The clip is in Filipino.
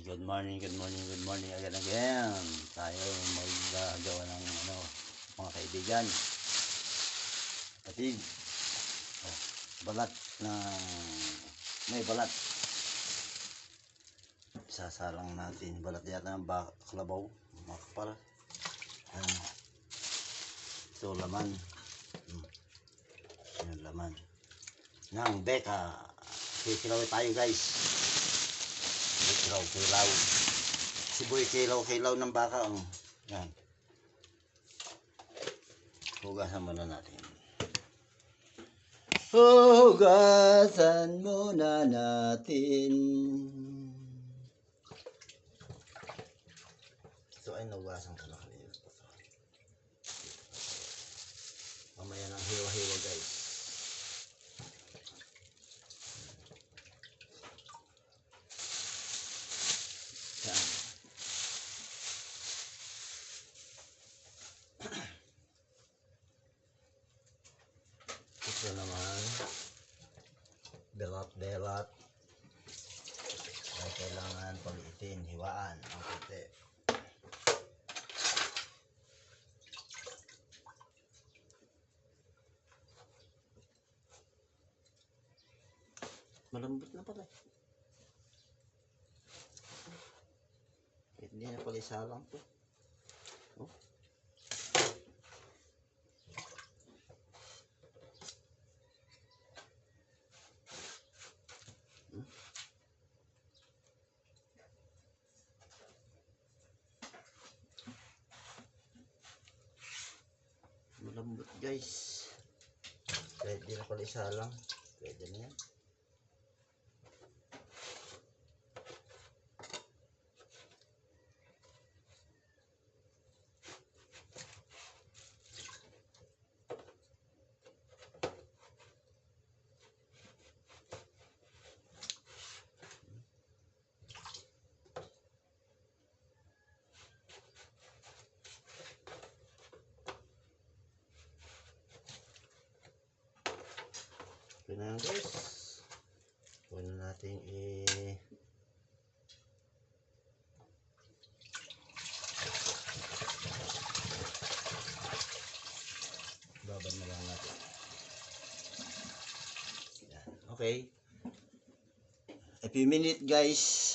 Good morning, good morning, good morning again. Tayo maggagawa ng mga kaibigan. Patid. Oh, balat na may balat. Sasalang natin balat yata ng baklabaw, makapal. Ito laman. Yung laman ng beka. Kikilaw tayo, guys. Kilaw. Siboy kilaw ng baka. Yan. Hugasan muna natin. Hugasan muna natin. Ito ay nahugasan ko na kanina. Mamaya ng hiwa-hiwa, guys. Yan. Ito naman belat ay kailangan paliitin, hiwaan ang puti. Malambot na pala. Hindi na pala isalang to. Oh. Malambot, guys. Kahit di na pala isalang, pwede na yan. Ito na, guys. Huwag na natin baban na lang natin. Yan. Okay. A few minutes, guys.